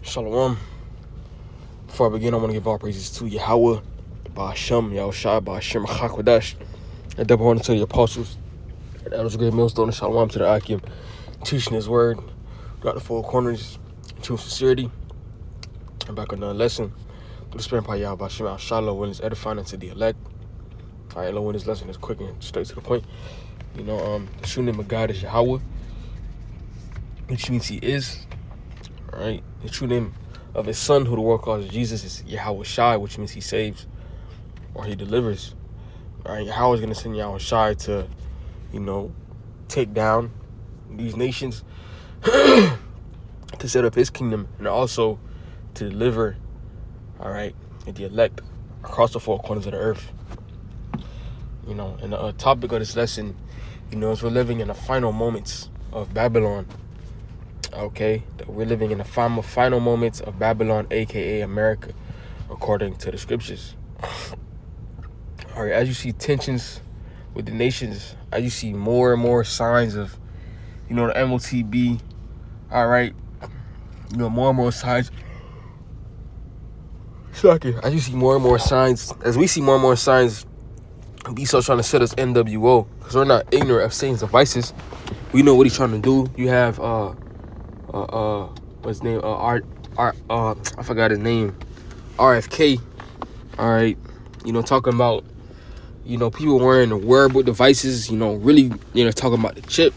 Shalom. Before I begin, I want to give all praises to Yahweh, Ba'ashem, Yahushua, Ba'ashem, HaKodesh, and double honor to the apostles, and elders of great millstone, and Shalom to the Akim, teaching his word throughout the four corners, in true sincerity. I'm back on another lesson. The Spirit of Yahweh, Ba'ashem, Yahushua, when it's edifying unto the elect. All right, when this lesson is quick and straight to the point. The true name of God is Yahweh, which means he is. All right, the true name of his son, who the world calls Jesus, is Yahweh Shai, which means he saves or he delivers. All right, Yahweh is going to send Yahweh Shai to, take down these nations, to set up his kingdom, and also to deliver, all right, the elect across the four corners of the earth. And the topic of this lesson, is we're living in the final moments of Babylon. Okay, that we're living in the final moments of Babylon, aka America, according to the scriptures. All right, as you see tensions with the nations, as you see more and more signs of, the MOTB, all right, more and more signs. As you see more and more signs, as we see more and more signs of Esau trying to set us NWO, because we're not ignorant of Satan's devices. We know what he's trying to do. You have what's his name? I forgot his name. RFK. All right, talking about, people wearing the wearable devices. Really, talking about the chip.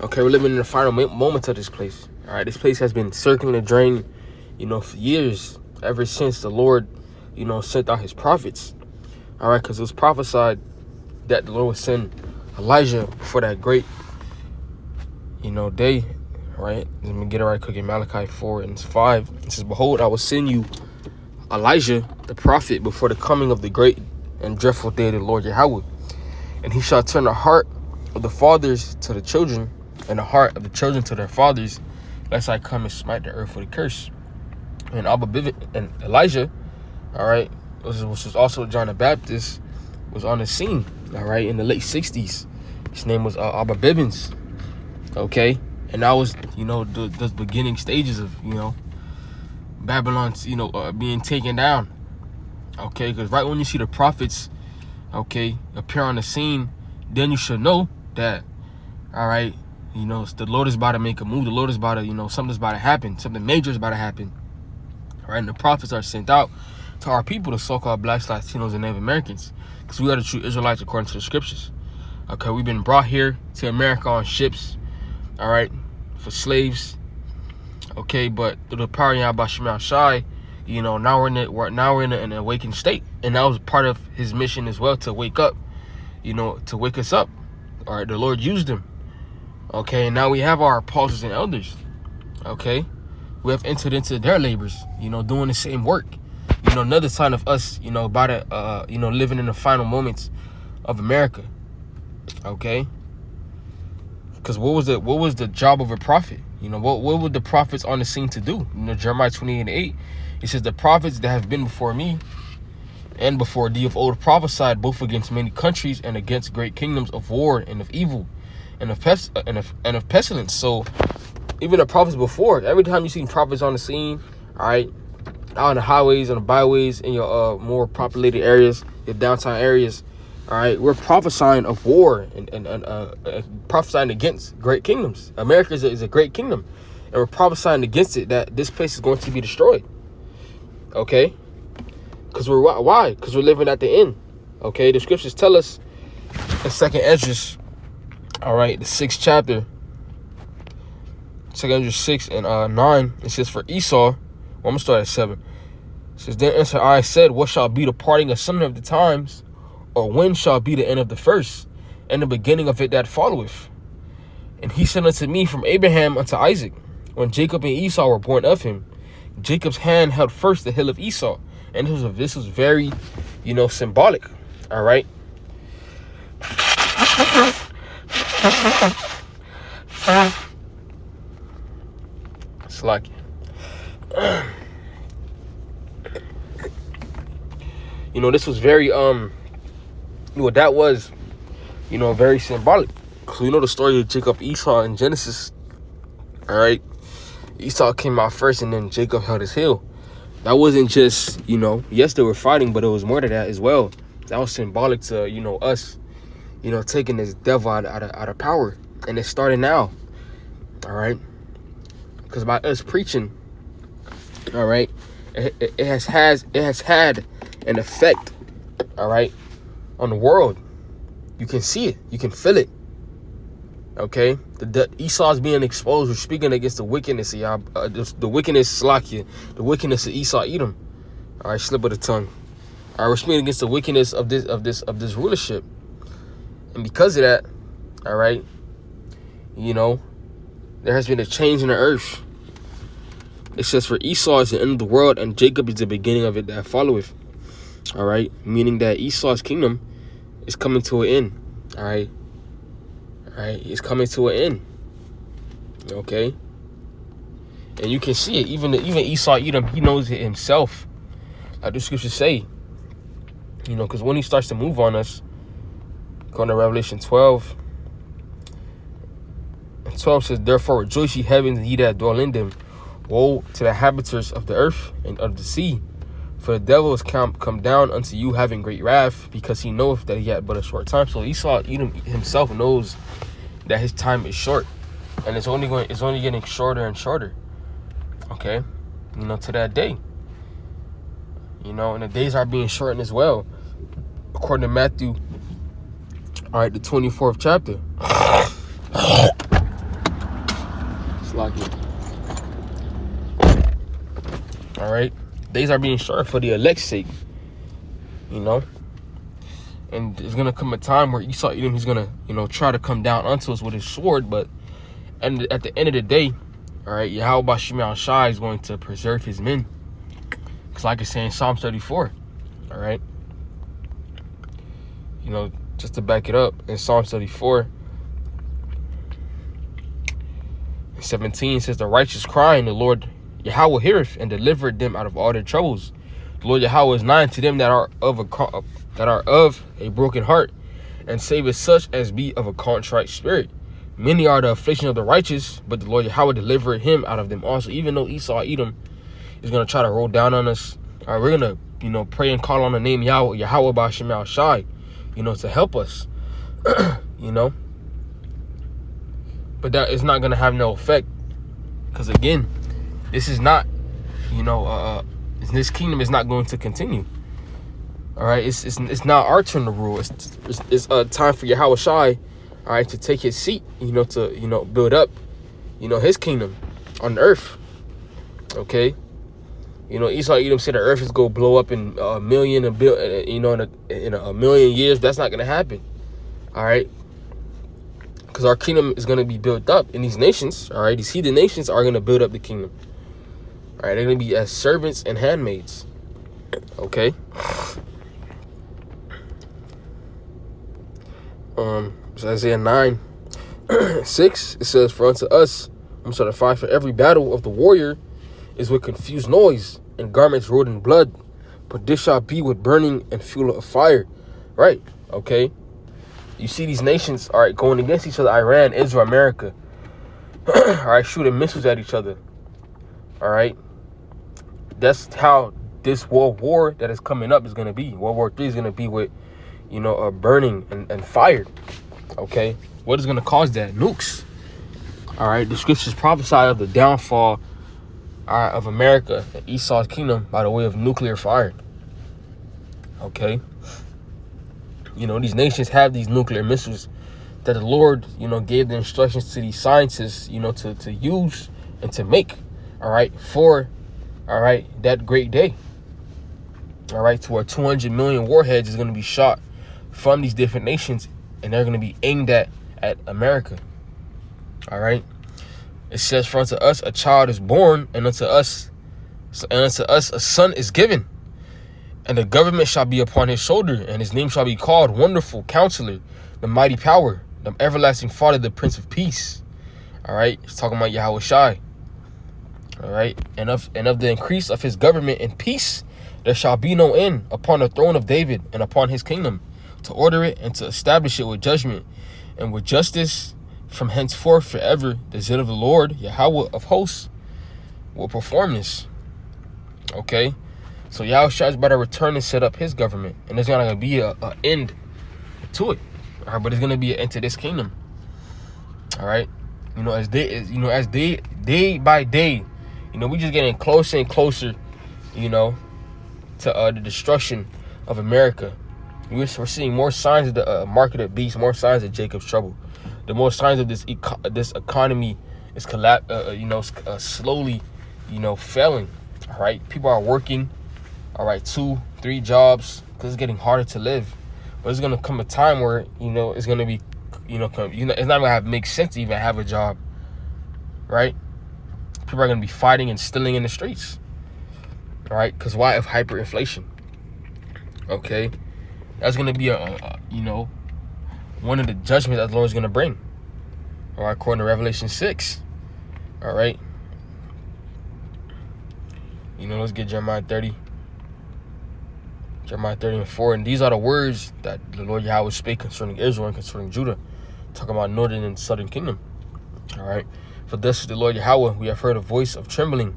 Okay, we're living in the final moments of this place. All right, this place has been circling the drain, for years, ever since the Lord, sent out his prophets. All right, because it was prophesied that the Lord would send Elijah for that great, day. Right, let me get it right quick. In Malachi 4:5, it says, "Behold, I will send you Elijah the prophet before the coming of the great and dreadful day of the Lord Yahweh. And he shall turn the heart of the fathers to the children, and the heart of the children to their fathers, lest I come and smite the earth with a curse." And Elijah, all right, which was also John the Baptist, was on the scene, all right, in the late 60s. His name was Abba Bibbins, okay? And that was, the beginning stages of, Babylon's, being taken down, okay? Because right when you see the prophets, okay, appear on the scene, then you should know that, all right, the Lord is about to make a move. The Lord is about to, something's about to happen. Something major is about to happen, all right? And the prophets are sent out to our people, the so-called blacks, Latinos, and Native Americans, because we are the true Israelites according to the scriptures, okay? We've been brought here to America on ships, all right, for slaves, okay, but through the power of Yahweh Shai Shai, now we're in an awakened state, and that was part of his mission as well, to wake up, to wake us up. All right, the Lord used them, okay, and now we have our apostles and elders, okay, we have entered into their labors, doing the same work, another sign of us, about it, living in the final moments of America, okay. Because what was the job of a prophet? What were the prophets on the scene to do? Jeremiah 28:8, it says, "The prophets that have been before me and before thee of old prophesied both against many countries and against great kingdoms of war and of evil and of pestilence." So even the prophets before, every time you see prophets on the scene, all right, out on the highways, on the byways, in your more populated areas, your downtown areas, all right, we're prophesying of war and prophesying against great kingdoms. America is a great kingdom, and we're prophesying against it, that this place is going to be destroyed. Okay, because why? Because we're living at the end. Okay, the scriptures tell us in 2nd Esdras, all right, the 6th chapter, 2nd Esdras 6:9, it says, "For Esau," well, I'm gonna start at 7. It says, "Then answered I said, what shall be the parting asunder of the times? Or when shall be the end of the first, and the beginning of it that followeth? And he said unto me, from Abraham unto Isaac, when Jacob and Esau were born of him, Jacob's hand held first the hill of Esau." And this was very, symbolic. All right. It's like, this was very, that was, very symbolic. So the story of Jacob, Esau in Genesis, all right, Esau came out first, and then Jacob held his heel. That wasn't just, yes, they were fighting, but it was more to that as well. That was symbolic to, us, taking this devil out of power. And it started now, all right? Because by us preaching, all right, it has had an effect, all right, on the world. You can see it. You can feel it. Okay, the Esau's being exposed. We're speaking against the wickedness of the wickedness, Slakia, the wickedness of Esau, Edom. All right, slip of the tongue. All right, we're speaking against the wickedness of this rulership, and because of that, all right, there has been a change in the earth. It says, "For Esau is the end of the world, and Jacob is the beginning of it that followeth." All right, meaning that Esau's kingdom is coming to an end. All right. It's coming to an end. Okay, and you can see it. Even Esau, Edom, he knows it himself. Like the scriptures say, because when he starts to move on us, going to Revelation 12. And 12 says, "Therefore rejoice, ye heavens, and ye that dwell in them. Woe to the inhabitants of the earth and of the sea, for the devil is come down unto you, having great wrath, because he knoweth that he had but a short time." So Esau, Edom himself knows that his time is short, and it's only getting shorter and shorter. Okay, to that day. And the days are being shortened as well, according to Matthew. All right, the 24th chapter. All right, days are being shortened for the elect's sake. And there's going to come a time where Esau, Edom, he's going to, try to come down onto us with his sword. But at the end of the day, all right, Yahweh Bashim Al-Shai is going to preserve his men. Because like it's saying in Psalm 34, all right, just to back it up, in Psalm 34, 17 says, "The righteous cry, and the Lord Yahweh heareth, and delivered them out of all their troubles. The Lord Yahweh is nigh to them that are of a broken heart, and saveth such as be of a contrite spirit. Many are the affliction of the righteous, but the Lord Yahweh delivered him out of them also." Even though Esau, Edom, is going to try to roll down on us, all right, we're going to, pray and call on the name Yahweh Ba'Shem Al-Shai, to help us, But that is not going to have no effect, because again, this is not, this kingdom is not going to continue. All right, it's not our turn to rule. It's time for Yahweh Shai, all right, to take his seat, to build up, his kingdom on earth. Okay, Esau, Edom said the earth is gonna blow up in a million, in a million years. That's not gonna happen. All right, because our kingdom is gonna be built up in these nations. All right, these heathen nations are gonna build up the kingdom. All right, they're gonna be as servants and handmaids. Okay. So Isaiah 9:6, it says, "For unto us, the fight for every battle of the warrior is with confused noise and garments rolled in blood, but this shall be with burning and fuel of fire." Right? Okay. You see these nations, all right, going against each other. Iran, Israel, America, all right, shooting missiles at each other. All right. That's how this world war that is coming up is going to be. World War III is going to be with, burning and fire. Okay, what is going to cause that? Nukes. All right, the scriptures prophesy of the downfall, all right, of America and Esau's kingdom by the way of nuclear fire. Okay, these nations have these nuclear missiles that the Lord, gave the instructions to these scientists, to use and to make, all right, for, all right, that great day. All right, to where 200 million warheads is going to be shot from these different nations, and they're going to be aimed at America. All right. It says, "For unto us a child is born, and unto us a son is given, and the government shall be upon his shoulder, and his name shall be called Wonderful Counselor, the Mighty Power, the Everlasting Father, the Prince of Peace." All right, it's talking about Yahweh Shai. All right, and of the increase of his government and peace, there shall be no end upon the throne of David and upon his kingdom, to order it and to establish it with judgment and with justice from henceforth forever. The zeal of the Lord, Yahweh of hosts, will perform this. Okay? So Yahushua is about to return and set up his government. And there's going to be a end to it. All right? But there's going to be an end to this kingdom. All right? As day by day, we just getting closer and closer, to the destruction of America. We're seeing more signs of the market of beast, more signs of Jacob's trouble. The more signs of this economy is slowly, failing. All right, people are working, all right, 2-3 jobs because it's getting harder to live. But it's gonna come a time where it's gonna be, it's not gonna make sense to even have a job, right? People are gonna be fighting and stealing in the streets, all right? Because why? Of hyperinflation. Okay, that's gonna be one of the judgments that the Lord is gonna bring. All right, according to Revelation 6. All right. Let's get Jeremiah 30. Jeremiah 30:4. And these are the words that the Lord Yahweh spake concerning Israel and concerning Judah. Talking about northern and southern kingdom. All right. For thus is the Lord Yahweh, we have heard a voice of trembling,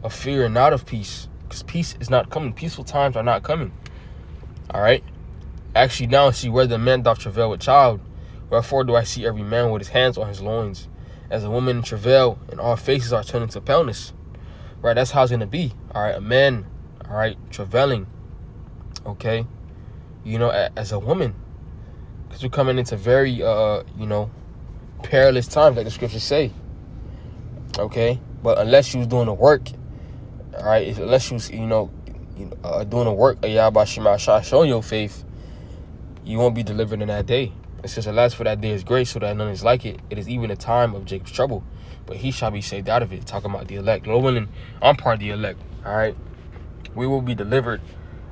of fear and not of peace. Because peace is not coming. Peaceful times are not coming. All right. Actually, now I see where the man doth travail with child. Wherefore do I see every man with his hands on his loins, as a woman in travail, and all faces are turning to paleness. Right, that's how it's going to be. All right, a man, all right, travailing, okay, as a woman. Because we're coming into very, perilous times, like the scriptures say. Okay, but unless you was doing the work, all right, unless you was, doing the work of Yahweh Shema Shah, showing your faith, you won't be delivered in that day. It says, alas, for that day is great, so that none is like it. It is even a time of Jacob's trouble, but he shall be saved out of it. Talking about the elect. Lord willing, I'm part of the elect. All right, we will be delivered,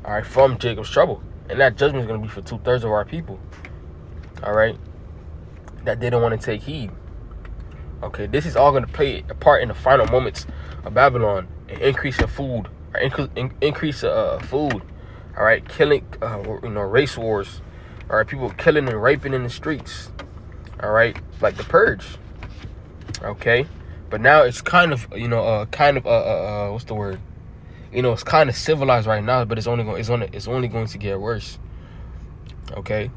all right, from Jacob's trouble, and that judgment is going to be for 2/3 of our people. All right, that they don't want to take heed. Okay, this is all going to play a part in the final moments of Babylon. An increase in food, or increase food. All right, killing, race wars. All right, people killing and raping in the streets. All right, like the purge. Okay, but now it's kind of, what's the word? It's kind of civilized right now, but it's only going to get worse. Okay,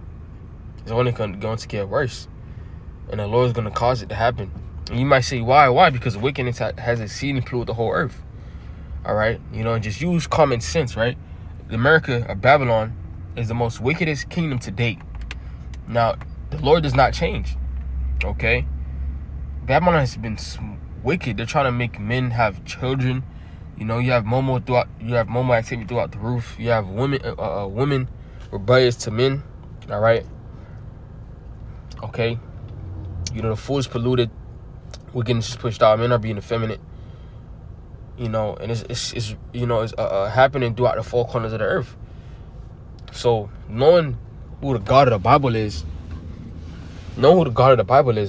it's only going to get worse, and the Lord is going to cause it to happen. And you might say, why? Why? Because wickedness has exceedingly polluted the whole earth. All right, and just use common sense, right? America, or Babylon, is the most wickedest kingdom to date. Now, the Lord does not change. Okay, Babylon has been wicked. They're trying to make men have children. You have Momo activity throughout the roof. You have women rebellious to men. All right. Okay. The food is polluted. Wickedness is pushed out. Men are being effeminate. And it's happening throughout the four corners of the earth. So knowing who the God of the Bible is,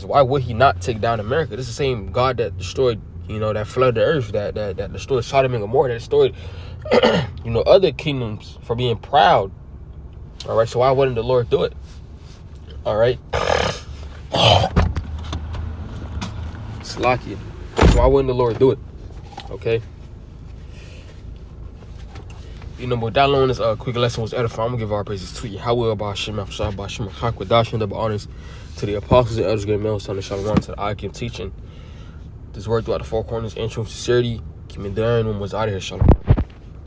why would he not take down America? This is the same God that destroyed, that flooded the earth, that destroyed Sodom and Gomorrah, that destroyed, other kingdoms for being proud. All right, so why wouldn't the Lord do it? All right. Slakia. Why wouldn't the Lord do it? Okay. But that alone is a quick lesson was edifying. I'm gonna give our praises to Yahweh, Ba'ashem, Afshah, Ba'ashem, Chakwadashim, double honors to the apostles and elders, great males, son of Shalom, to the Akim teaching this word throughout the four corners, and true sincerity, keep me there, and was out of here, Shalom.